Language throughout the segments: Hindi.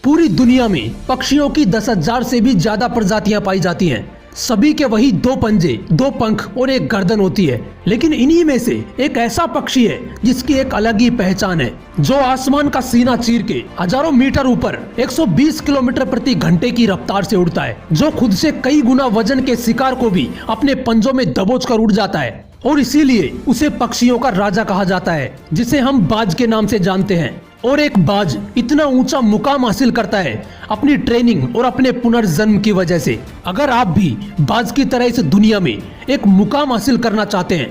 पूरी दुनिया में पक्षियों की 10,000 से भी ज्यादा प्रजातियां पाई जाती हैं। सभी के वही 2 पंजे, 2 पंख और एक गर्दन होती है। लेकिन इन्हीं में से एक ऐसा पक्षी है जिसकी एक अलग ही पहचान है, जो आसमान का सीना चीर के हजारों मीटर ऊपर 120 किलोमीटर प्रति घंटे की रफ्तार से उड़ता है, जो खुद से कई गुना वजन के शिकार को भी अपने पंजों में दबोच कर उड़ जाता है। और इसीलिए उसे पक्षियों का राजा कहा जाता है, जिसे हम बाज के नाम से जानते हैं। और एक बाज इतना ऊंचा मुकाम हासिल करता है अपनी ट्रेनिंग और अपने पुनर्जन्म की वजह से। अगर आप भी बाज की तरह इस दुनिया में एक मुकाम हासिल करना चाहते हैं,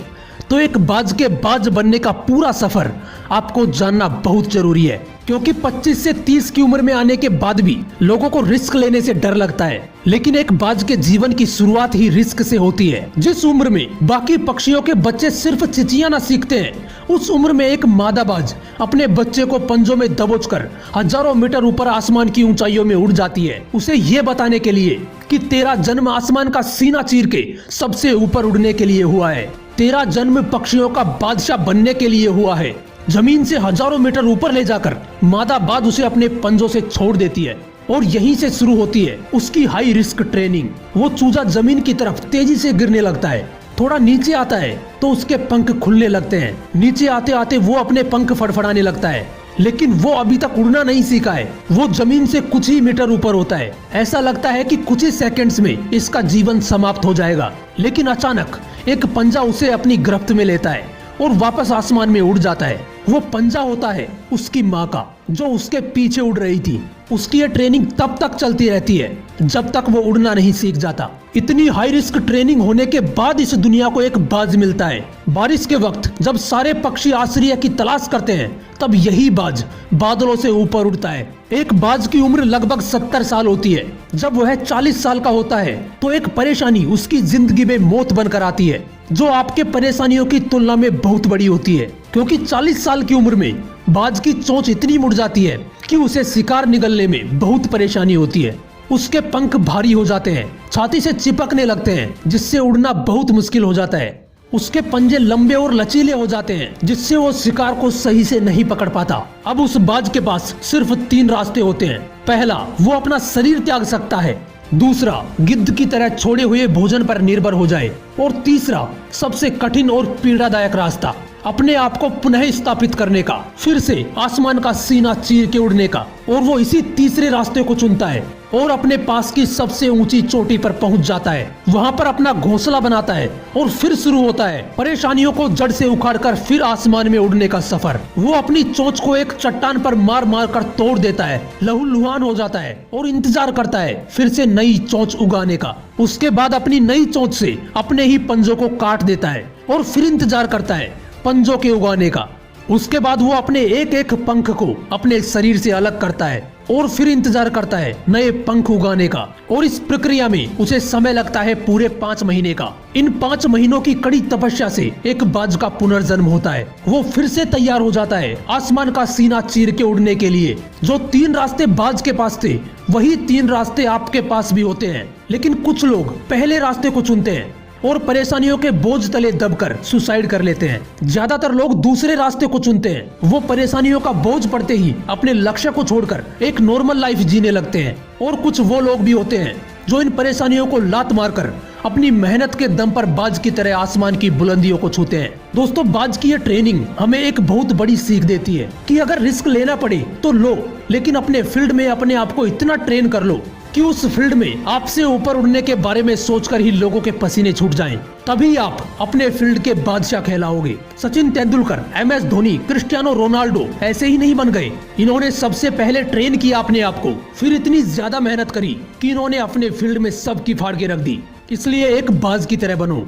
तो एक बाज के बाज बनने का पूरा सफर आपको जानना बहुत जरूरी है। क्योंकि 25 से 30 की उम्र में आने के बाद भी लोगों को रिस्क लेने से डर लगता है, लेकिन एक बाज के जीवन की शुरुआत ही रिस्क से होती है। जिस उम्र में बाकी पक्षियों के बच्चे सिर्फ चिचियाना सीखते हैं, उस उम्र में एक मादा बाज अपने बच्चे को पंजों में दबोचकर हजारों मीटर ऊपर आसमान की ऊंचाइयों में उड़ जाती है, उसे ये बताने के लिए कि तेरा जन्म आसमान का सीना चीर के सबसे ऊपर उड़ने के लिए हुआ है। तेरा जन्म पक्षियों का बादशाह बनने के लिए हुआ है। जमीन से हजारों मीटर ऊपर ले जाकर मादा बाज उसे अपने पंजों से छोड़ देती है, और यहीं से शुरू होती है उसकी हाई रिस्क ट्रेनिंग। वो चूजा जमीन की तरफ तेजी से गिरने लगता है। थोड़ा नीचे आता है तो उसके पंख खुलने लगते हैं। नीचे आते आते वो अपने पंख फड़फड़ाने लगता है, लेकिन वो अभी तक उड़ना नहीं सीखा है। वो जमीन से कुछ ही मीटर ऊपर होता है। ऐसा लगता है कि कुछ ही सेकंड्स में इसका जीवन समाप्त हो जाएगा, लेकिन अचानक एक पंजा उसे अपनी गिरफ्त में लेता है और वापस आसमान में उड़ जाता है। वो पंजा होता है उसकी माँ का, जो उसके पीछे उड़ रही थी। उसकी ये ट्रेनिंग तब तक चलती रहती है जब तक वो उड़ना नहीं सीख जाता। इतनी हाई रिस्क ट्रेनिंग होने के बाद इस दुनिया को एक बाज मिलता है। बारिश के वक्त जब सारे पक्षी आश्रय की तलाश करते हैं, तब यही बाज बादलों से ऊपर उड़ता है। एक बाज की उम्र लगभग 70 साल होती है। जब वह 40 साल का होता है तो एक परेशानी उसकी जिंदगी में मौत बनकर आती है, जो आपके परेशानियों की तुलना में बहुत बड़ी होती है। क्योंकि 40 साल की उम्र में बाज की चोंच इतनी मुड़ जाती है कि उसे शिकार निगलने में बहुत परेशानी होती है। उसके पंख भारी हो जाते हैं, छाती से चिपकने लगते हैं, जिससे उड़ना बहुत मुश्किल हो जाता है। उसके पंजे लंबे और लचीले हो जाते हैं, जिससे वो शिकार को सही से नहीं पकड़ पाता। अब उस बाज के पास सिर्फ 3 रास्ते होते हैं। पहला, वो अपना शरीर त्याग सकता है। दूसरा, गिद्ध की तरह छोड़े हुए भोजन पर निर्भर हो जाए। और तीसरा, सबसे कठिन और पीड़ादायक रास्ता, अपने आप को पुनः स्थापित करने का, फिर से आसमान का सीना चीर के उड़ने का। और वो इसी तीसरे रास्ते को चुनता है और अपने पास की सबसे ऊंची चोटी पर पहुंच जाता है। वहां पर अपना घोंसला बनाता है और फिर शुरू होता है परेशानियों को जड़ से उखाड़कर फिर आसमान में उड़ने का सफर। वो अपनी चोंच को एक चट्टान पर मार मार कर तोड़ देता है, लहूलुहान हो जाता है और इंतजार करता है फिर से नई चोंच उगाने का। उसके बाद अपनी नई चोंच से अपने ही पंजों को काट देता है और फिर इंतजार करता है पंजों के उगाने का। उसके बाद वो अपने एक एक पंख को अपने शरीर से अलग करता है और फिर इंतजार करता है नए पंख उगाने का। और इस प्रक्रिया में उसे समय लगता है पूरे 5 महीने का। इन 5 महीनों की कड़ी तपस्या से एक बाज का पुनर्जन्म होता है। वो फिर से तैयार हो जाता है आसमान का सीना चीर के उड़ने के लिए। जो 3 रास्ते बाज के पास थे, वही 3 रास्ते आपके पास भी होते हैं। लेकिन कुछ लोग पहले रास्ते को चुनते हैं और परेशानियों के बोझ तले दबकर सुसाइड कर लेते हैं। ज्यादातर लोग दूसरे रास्ते को चुनते हैं। वो परेशानियों का बोझ पड़ते ही अपने लक्ष्य को छोड़कर एक नॉर्मल लाइफ जीने लगते हैं। और कुछ वो लोग भी होते हैं जो इन परेशानियों को लात मारकर अपनी मेहनत के दम पर बाज की तरह आसमान की बुलंदियों को छूते हैं। दोस्तों, बाज की ये ट्रेनिंग हमें एक बहुत बड़ी सीख देती है कि अगर रिस्क लेना पड़े तो लो, लेकिन अपने फील्ड में अपने आप को इतना ट्रेन कर लो कि उस फील्ड में आपसे ऊपर उड़ने के बारे में सोचकर ही लोगों के पसीने छूट जाएं। तभी आप अपने फील्ड के बादशाह कहलाओगे। Sachin Tendulkar, MS Dhoni, Cristiano Ronaldo ऐसे ही नहीं बन गए। इन्होंने सबसे पहले ट्रेन किया अपने आप को, फिर इतनी ज्यादा मेहनत करी कि इन्होंने अपने फील्ड में सबकी फाड़ के रख दी। इसलिए एक बाज की तरह बनो।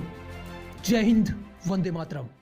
जय हिंद, वंदे मातरम।